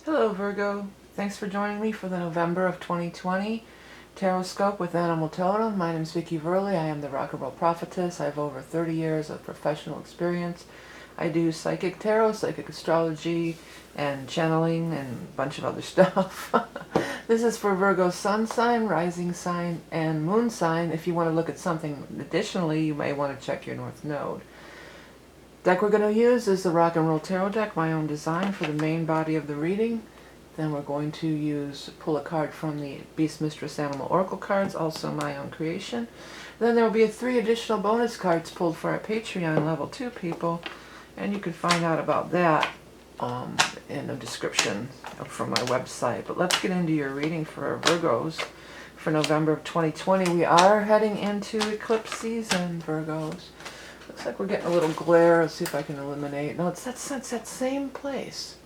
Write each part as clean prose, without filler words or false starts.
Hello Virgo, thanks for joining me for the November of 2020 Taroscope with Animal Totem. My name is Vickieverlie. I am the Rock and Roll Prophetess. I have over 30 years of professional experience. I do psychic tarot, psychic astrology, and channeling, and a bunch of other stuff. This is for Virgo sun sign, rising sign, and moon sign. If you want to look at something additionally, you may want to check your North Node. Deck we're going to use is the Rock and Roll Tarot deck, my own design for the main body of the reading. Then we're going to pull a card from the Beast Mistress Animal Oracle cards, also my own creation. Then there will be 3 additional bonus cards pulled for our Patreon level 2 people, and you can find out about that in the description from my website. But let's get into your reading for our Virgos for November of 2020. We are heading into eclipse season, Virgos. Looks like we're getting a little glare. Let's see if I can eliminate. No, it's that same place.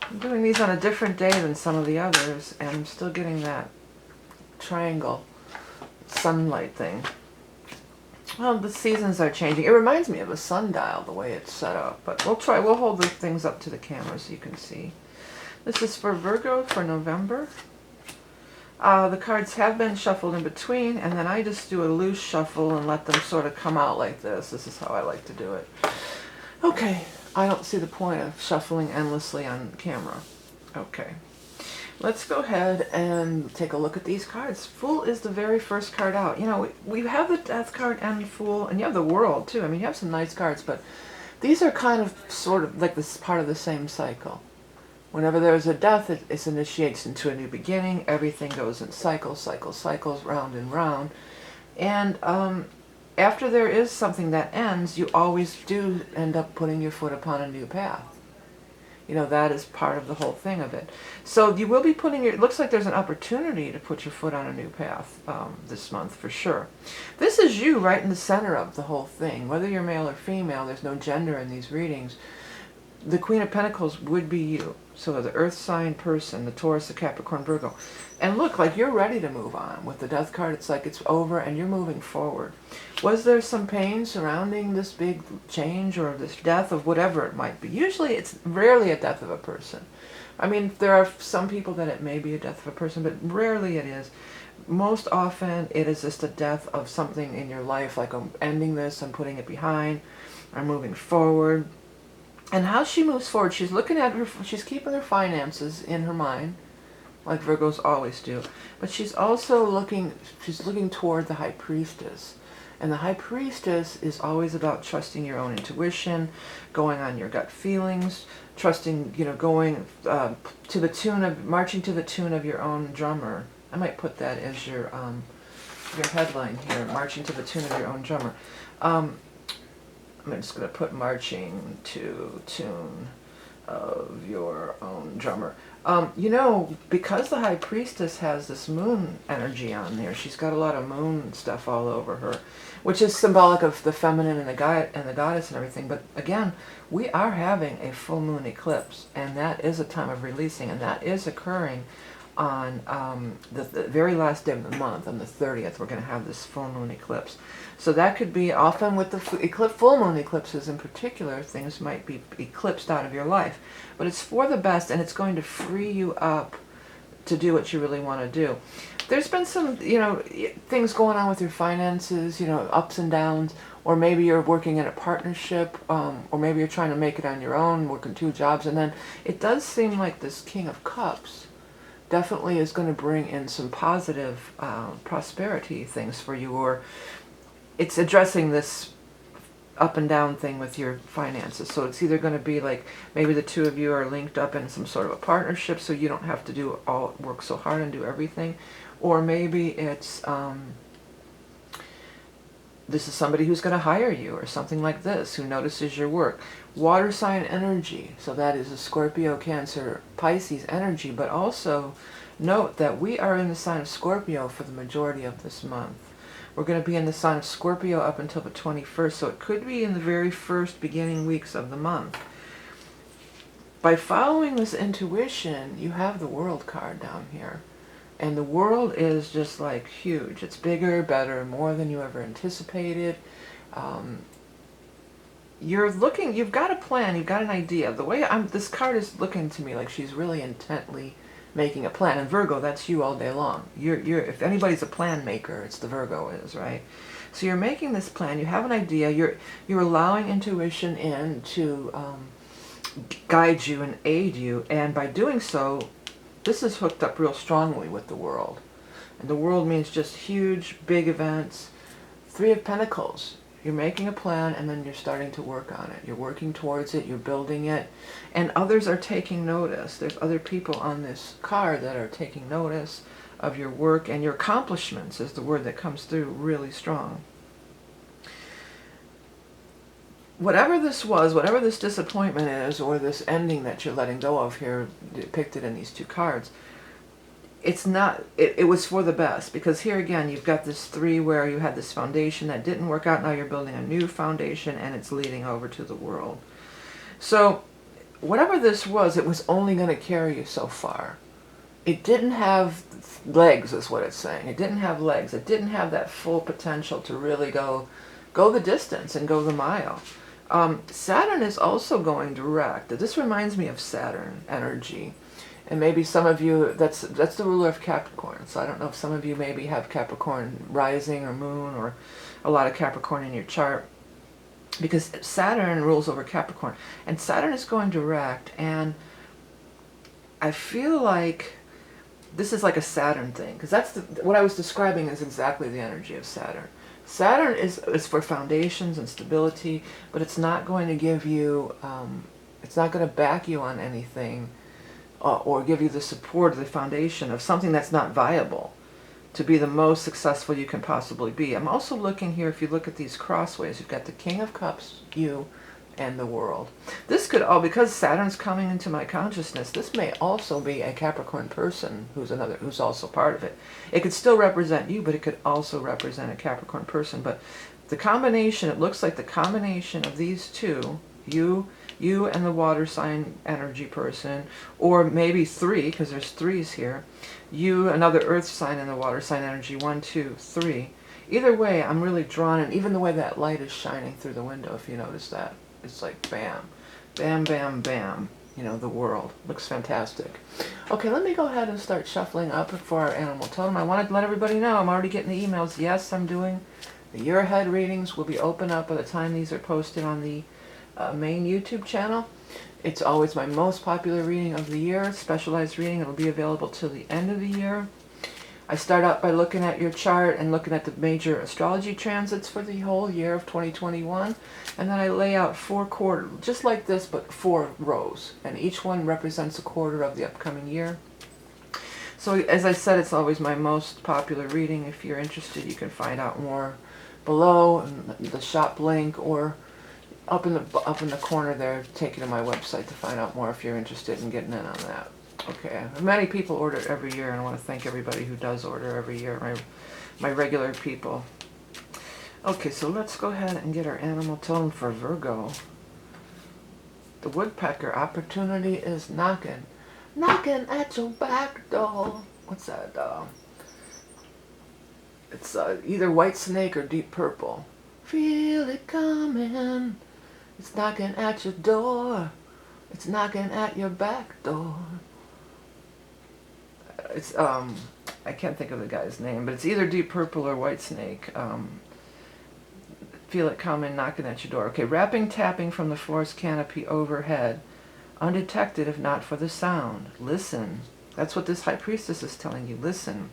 I'm doing these on a different day than some of the others, and I'm still getting that triangle sunlight thing. Well, the seasons are changing. It reminds me of a sundial, the way it's set up. But we'll hold the things up to the camera so you can see. This is for Virgo for November. The cards have been shuffled in between, and then I just do a loose shuffle and let them sort of come out like this. This is how I like to do it. Okay, I don't see the point of shuffling endlessly on camera. Okay, let's go ahead and take a look at these cards. Fool is the very first card out. You know, we have the Death card and the Fool, and you have the World too. I mean, you have some nice cards, but these are kind of sort of like this part of the same cycle. Whenever there's a death, it initiates into a new beginning. Everything goes in cycles, round and round. And after there is something that ends, you always do end up putting your foot upon a new path. You know, that is part of the whole thing of it. So you will be it looks like there's an opportunity to put your foot on a new path this month for sure. This is you right in the center of the whole thing. Whether you're male or female, there's no gender in these readings. The Queen of Pentacles would be you. So the Earth sign person, the Taurus, the Capricorn, Virgo. And look, like you're ready to move on. With the Death card, it's like it's over and you're moving forward. Was there some pain surrounding this big change or this death of whatever it might be? Usually it's rarely a death of a person. I mean, there are some people that it may be a death of a person, but rarely it is. Most often it is just a death of something in your life, like I'm ending this, I'm putting it behind, I'm moving forward. And how she moves forward, she's looking at she's keeping her finances in her mind, like Virgos always do. But she's also looking toward the High Priestess. And the High Priestess is always about trusting your own intuition, going on your gut feelings, trusting, you know, going to the tune of, marching to the tune of your own drummer. I might put that as your headline here, marching to the tune of your own drummer. I'm just going to put marching to tune of your own drummer. You know, because the High Priestess has this moon energy on there, she's got a lot of moon stuff all over her, which is symbolic of the feminine and the goddess and everything. But again, we are having a full moon eclipse, and that is a time of releasing, and that is occurring on the very last day of the month, on the 30th. We're going to have this full moon eclipse. So that could be, often with the full moon eclipses in particular, things might be eclipsed out of your life. But it's for the best, and it's going to free you up to do what you really want to do. There's been some, you know, things going on with your finances, you know, ups and downs, or maybe you're working in a partnership, or maybe you're trying to make it on your own, working 2 jobs, and then it does seem like this King of Cups definitely is going to bring in some positive prosperity things for you, or it's addressing this up and down thing with your finances. So it's either going to be like maybe the 2 of you are linked up in some sort of a partnership, so you don't have to work so hard and do everything, or maybe it's this is somebody who's going to hire you or something like this, who notices your work. Water sign energy, so that is a Scorpio, Cancer, Pisces energy, but also note that we are in the sign of Scorpio for the majority of this month. We're going to be in the sign of Scorpio up until the 21st, so it could be in the very first beginning weeks of the month. By following this intuition, you have the World card down here. And the world is just like huge. It's bigger, better, more than you ever anticipated. you've got a plan, you've got an idea. The way this card is looking to me like she's really intently making a plan. And Virgo, that's you all day long. If anybody's a plan maker, it's the Virgo is, right? So you're making this plan, you have an idea, you're allowing intuition in to guide you and aid you, and by doing so, this is hooked up real strongly with the world. And the world means just huge, big events. Three of Pentacles. You're making a plan and then you're starting to work on it. You're working towards it, you're building it, and others are taking notice. There's other people on this card that are taking notice of your work, and your accomplishments is the word that comes through really strong. Whatever this was, whatever this disappointment is, or this ending that you're letting go of here, depicted in these two cards, it's not, it was for the best, because here again you've got this three where you had this foundation that didn't work out. Now you're building a new foundation and it's leading over to the world. So whatever this was, it was only going to carry you so far. It didn't have legs, is what it's saying. It didn't have legs. It didn't have that full potential to really go the distance and go the mile. Saturn is also going direct. This reminds me of Saturn energy. And maybe some of you, that's the ruler of Capricorn. So I don't know if some of you maybe have Capricorn rising or moon, or a lot of Capricorn in your chart. Because Saturn rules over Capricorn. And Saturn is going direct. And I feel like this is like a Saturn thing. Because that's what I was describing is exactly the energy of Saturn. Saturn is for foundations and stability, but it's not going to give you, it's not going to back you on anything, or give you the support, the foundation of something that's not viable to be the most successful you can possibly be. I'm also looking here, if you look at these crossways, you've got the King of Cups, you, and the World. This could all, because Saturn's coming into my consciousness, this may also be a Capricorn person who's also part of it. It could still represent you, but it could also represent a Capricorn person. But the combination, it looks like the combination of these two, you and the water sign energy person, or maybe three, because there's threes here, you, another earth sign, and the water sign energy, 1, 2, 3. Either way, I'm really drawn, and even the way that light is shining through the window, if you notice that, it's like bam, bam, bam, bam, you know, the world. Looks fantastic. Okay, let me go ahead and start shuffling up for our animal totem. I wanted to let everybody know, I'm already getting the emails. Yes, I'm doing the year ahead readings. Will be open up by the time these are posted on the main YouTube channel. It's always my most popular reading of the year, specialized reading. It'll be available till the end of the year. I start out by looking at your chart and looking at the major astrology transits for the whole year of 2021, and then I lay out 4 quarters, just like this, but 4 rows, and each one represents a quarter of the upcoming year. So as I said, it's always my most popular reading. If you're interested, you can find out more below in the shop link, or up in the corner there, take you to my website to find out more if you're interested in getting in on that. Okay, many people order every year, and I want to thank everybody who does order every year, my regular people. Okay, so let's go ahead and get our animal totem for Virgo. The woodpecker, opportunity is knocking at your back door. What's that? It's either white snake or deep purple. Feel it coming. It's knocking at your door. It's knocking at your back door. It's I can't think of the guy's name, but it's either deep purple or white snake. Feel it coming, knocking at your door. Okay, rapping, tapping from the forest canopy overhead, undetected if not for the sound. Listen. That's what this high priestess is telling you. Listen.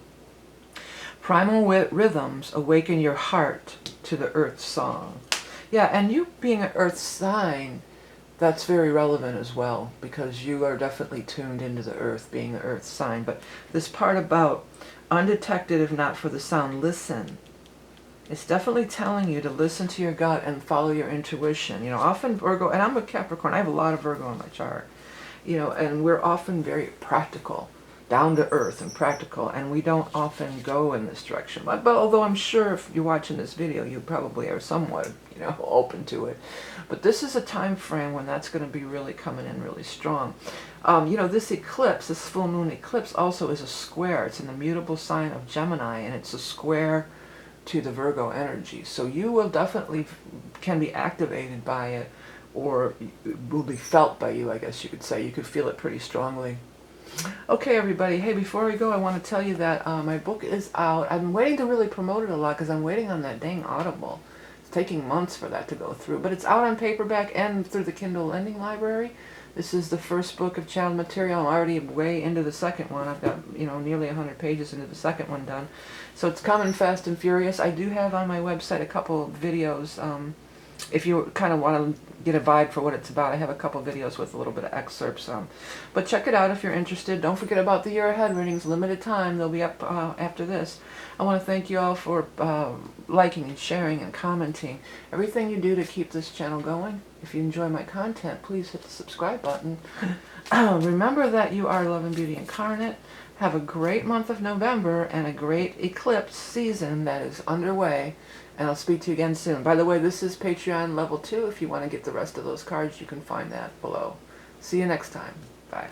Primal rhythms awaken your heart to the earth song. Yeah, and you being an earth sign, that's very relevant as well, because you are definitely tuned into the earth, being the earth sign. But this part about undetected if not for the sound, listen. It's definitely telling you to listen to your gut and follow your intuition. You know, often Virgo, and I'm a Capricorn, I have a lot of Virgo in my chart, you know, and we're often very practical, down to earth and practical, and we don't often go in this direction. But although I'm sure if you're watching this video, you probably are somewhat, you know, open to it. But this is a time frame when that's going to be really coming in really strong. You know, this eclipse, this full moon eclipse also is a square. It's in the mutable sign of Gemini, and it's a square to the Virgo energy. So you will definitely can be activated by it or will be felt by you, I guess you could say. You could feel it pretty strongly. Okay, everybody. Hey, before we go, I want to tell you that my book is out. I've been waiting to really promote it a lot because I'm waiting on that dang Audible. It's taking months for that to go through. But it's out on paperback and through the Kindle Lending Library. This is the first book of channel material. I'm already way into the second one. I've got, nearly 100 pages into the second one done. So it's coming fast and furious. I do have on my website a couple of videos. If you kind of want to get a vibe for what it's about, I have a couple videos with a little bit of excerpts. But check it out if you're interested. Don't forget about the year ahead readings, limited time. They'll be up after this. I want to thank you all for liking and sharing and commenting. Everything you do to keep this channel going. If you enjoy my content, please hit the subscribe button. Remember that you are Love and Beauty incarnate. Have a great month of November and a great eclipse season that is underway. And I'll speak to you again soon. By the way, this is Patreon level 2. If you want to get the rest of those cards, you can find that below. See you next time. Bye.